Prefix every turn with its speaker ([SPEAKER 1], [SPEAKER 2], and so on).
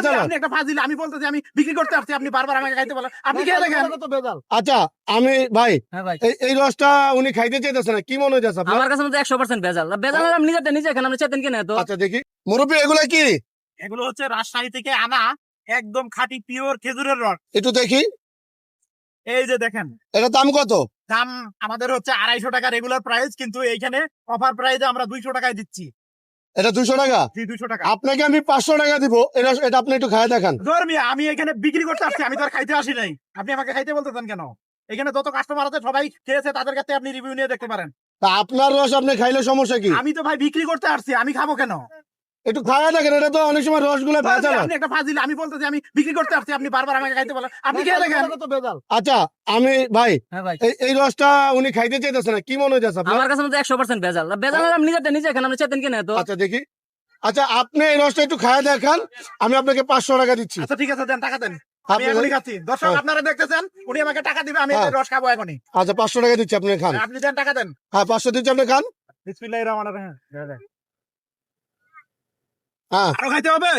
[SPEAKER 1] ভেজাল হয়?
[SPEAKER 2] আপনি একটা ফাজিল, আমি বলতেছি আমি বিক্রি করতে আসছি, আপনি বারবার আমাকে খাইতে বলেন, আপনি খেয়ে দেখেন।
[SPEAKER 1] আচ্ছা আমি ভাই
[SPEAKER 3] হ্যাঁ ভাই,
[SPEAKER 1] এই রসটা উনি খাইতে চাইতেছে না, কি মনে হইতেছে আপনার?
[SPEAKER 3] আমার কাছে মতো 100% ভেজাল। ভেজাল হলে আমি নিজেরটা নিজে এখানে আমরা চেতেন কিনে তো।
[SPEAKER 1] আচ্ছা দেখি মুরব্বী, এগুলা কি?
[SPEAKER 2] এগুলো হচ্ছে রাজশাহী থেকে আনা একদম খাঁটি পিওর খেজুরের রস।
[SPEAKER 1] একটু দেখি,
[SPEAKER 2] এই যে দেখেন,
[SPEAKER 1] এটা দাম কত?
[SPEAKER 2] দাম আমাদের হচ্ছে 250 টাকা রেগুলার প্রাইস, কিন্তু এইখানে অফার প্রাইসে আমরা 200 টাকায় দিচ্ছি।
[SPEAKER 1] এটা 200 টাকা?
[SPEAKER 2] জি 200 টাকা।
[SPEAKER 1] আপনাকে আমি 500 টাকা দিব, এটা আপনি একটু খায় দেখান।
[SPEAKER 2] ধর্মী, আমি এখানে বিক্রি করতে আসছি, আমি তো আর খাইতে আসি নাই। আপনি আমাকে খাইতে বলতেছেন কেন? এখানে যত কাস্টমার আছে সবাই খেয়েছে, তাদের কাছে আপনি রিভিউ নিয়ে দেখতে পারেন।
[SPEAKER 1] তা আপনার রস আপনি খাইলে সমস্যা কি?
[SPEAKER 2] আমি তো ভাই বিক্রি করতে আসছি, আমি খাবো কেন?
[SPEAKER 1] একটু খায় দেখেন, এটা তো অনেক সময় রসগুলো ভেজাল হয়।
[SPEAKER 2] আপনি একটা ফাজিল, আমি বলতেছি আমি বিক্রি করতে আসছি, আপনি বারবার আমাকে খাইতে বলেন, আপনি খেয়ে দেখেন।
[SPEAKER 1] আচ্ছা আমি ভাই
[SPEAKER 3] হ্যাঁ ভাই,
[SPEAKER 1] এই রসটা উনি খাইতে চাইতেছে না, কি মনে হইতেছে আপনার?
[SPEAKER 3] আমার কাছে মতো 100% ভেজাল। ভেজাল হলে আমি নিজেরটা নিজে এখানে আমরা চেতেন কিনে তো।
[SPEAKER 1] আচ্ছা দেখি, আচ্ছা আপনি এই রসটা একটু খায় দেখান, আমি আপনাকে 500 টাকা দিচ্ছি।
[SPEAKER 2] আচ্ছা ঠিক আছে, দেন টাকা দেন, আমি
[SPEAKER 1] আপনি-
[SPEAKER 2] এখনই খাচ্ছি। দর্শক
[SPEAKER 1] হ্যাঁ।
[SPEAKER 2] আপনারা দেখতেছেন, উনি আমাকে টাকা দিবে, আমি
[SPEAKER 1] হ্যাঁ।
[SPEAKER 2] এদের রস খাবো এখনই।
[SPEAKER 1] আচ্ছা 500 টাকা দিচ্ছি, আপনি খান।
[SPEAKER 2] আপনি দেন, টাকা দেন।
[SPEAKER 1] হ্যাঁ 500 দিচ্ছি, আপনি খান।
[SPEAKER 2] বিসমিল্লাহির রহমানির রহিম।
[SPEAKER 1] হ্যাঁ
[SPEAKER 2] আরো খাইতে হবে?